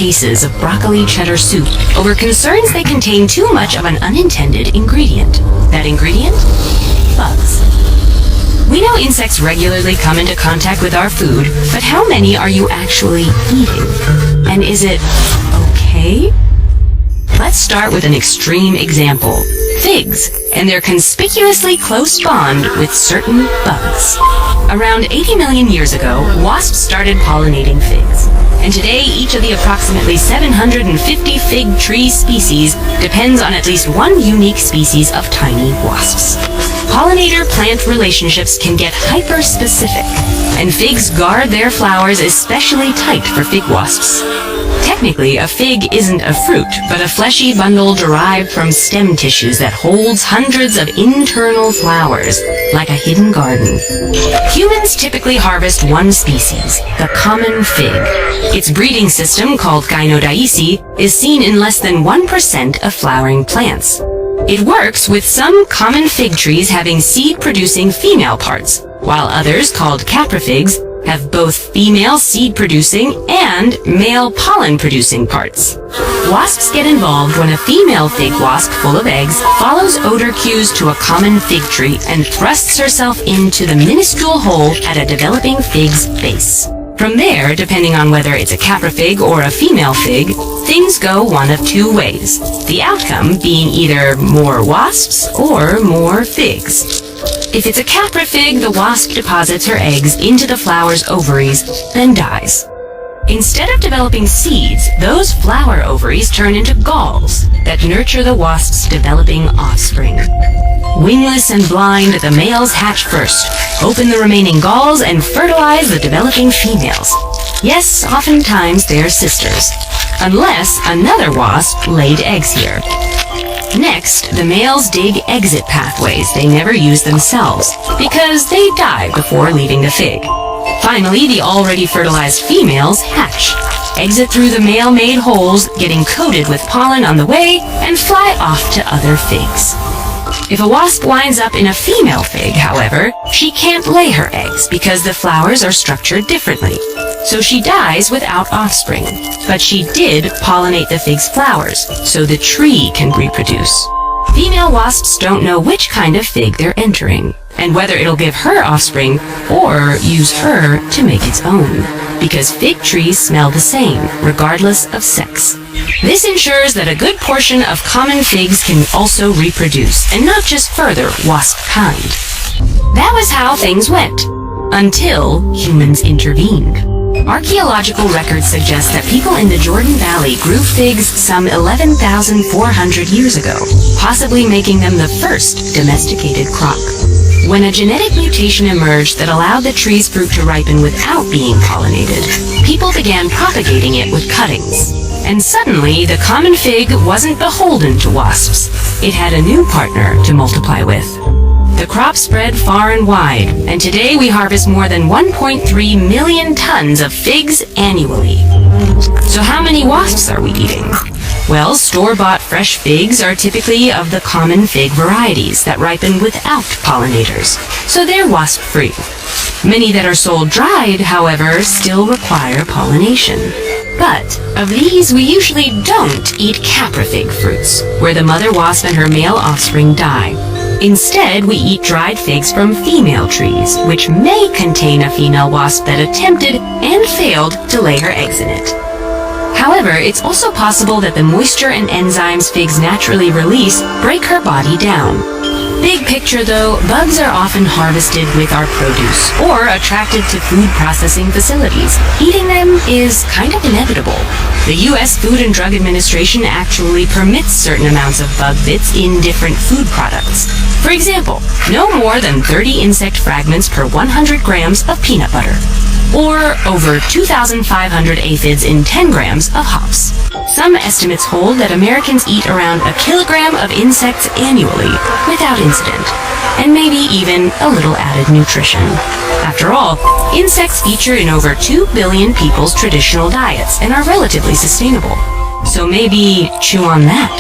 cases of broccoli cheddar soup over concerns they contain too much of an unintended ingredient. That ingredient? Bugs. We know insects regularly come into contact with our food, but how many are you actually eating? And is it okay? Let's start with an extreme example. Figs, and their conspicuously close bond with certain bugs. Around 80 million years ago, wasps started pollinating figs. And today, each of the approximately 750 fig tree species depends on at least one unique species of tiny wasps. Pollinator-plant relationships can get hyper-specific, and figs guard their flowers especially tight for fig wasps. Technically, a fig isn't a fruit, but a fleshy bundle derived from stem tissues that holds hundreds of internal flowers, like a hidden garden. Humans typically harvest one species, the common fig. Its breeding system, called gynodioece, is seen in less than 1% of flowering plants. It works with some common fig trees having seed-producing female parts, while others, called caprifigs, have both female seed-producing and male pollen-producing parts. Wasps get involved when a female fig wasp full of eggs follows odor cues to a common fig tree and thrusts herself into the minuscule hole at a developing fig's base. From there, depending on whether it's a caprifig or a female fig, things go one of two ways, the outcome being either more wasps or more figs. If it's a caprifig, the wasp deposits her eggs into the flower's ovaries, then dies. Instead of developing seeds, those flower ovaries turn into galls that nurture the wasp's developing offspring. Wingless and blind, the males hatch first, open the remaining galls, and fertilize the developing females. Yes, oftentimes they're sisters, unless another wasp laid eggs here. Next, the males dig exit pathways they never use themselves, because they die before leaving the fig. Finally, the already fertilized females hatch, exit through the male-made holes, getting coated with pollen on the way, and fly off to other figs. If a wasp winds up in a female fig, however, she can't lay her eggs because the flowers are structured differently. So she dies without offspring. But she did pollinate the fig's flowers, so the tree can reproduce. Female wasps don't know which kind of fig they're entering, and whether it'll give her offspring or use her to make its own, because fig trees smell the same, regardless of sex. This ensures that a good portion of common figs can also reproduce, and not just further wasp kind. That was how things went, until humans intervened. Archaeological records suggest that people in the Jordan Valley grew figs some 11,400 years ago, possibly making them the first domesticated crop. When a genetic mutation emerged that allowed the tree's fruit to ripen without being pollinated, people began propagating it with cuttings. And suddenly, the common fig wasn't beholden to wasps. It had a new partner to multiply with. The crop spread far and wide, and today we harvest more than 1.3 million tons of figs annually. So how many wasps are we eating? Well, store-bought fresh figs are typically of the common fig varieties that ripen without pollinators, so they're wasp-free. Many that are sold dried, however, still require pollination. But of these, we usually don't eat caprifig fruits, where the mother wasp and her male offspring die. Instead, we eat dried figs from female trees, which may contain a female wasp that attempted and failed to lay her eggs in it. However, it's also possible that the moisture and enzymes figs naturally release break her body down. Big picture though, bugs are often harvested with our produce or attracted to food processing facilities. Eating them is kind of inevitable. The U.S. Food and Drug Administration actually permits certain amounts of bug bits in different food products. For example, no more than 30 insect fragments per 100 grams of peanut butter, or over 2,500 aphids in 10 grams of hops. Some estimates hold that Americans eat around a kilogram of insects annually without incident, and maybe even a little added nutrition. After all, insects feature in over 2 billion people's traditional diets and are relatively sustainable. So maybe chew on that.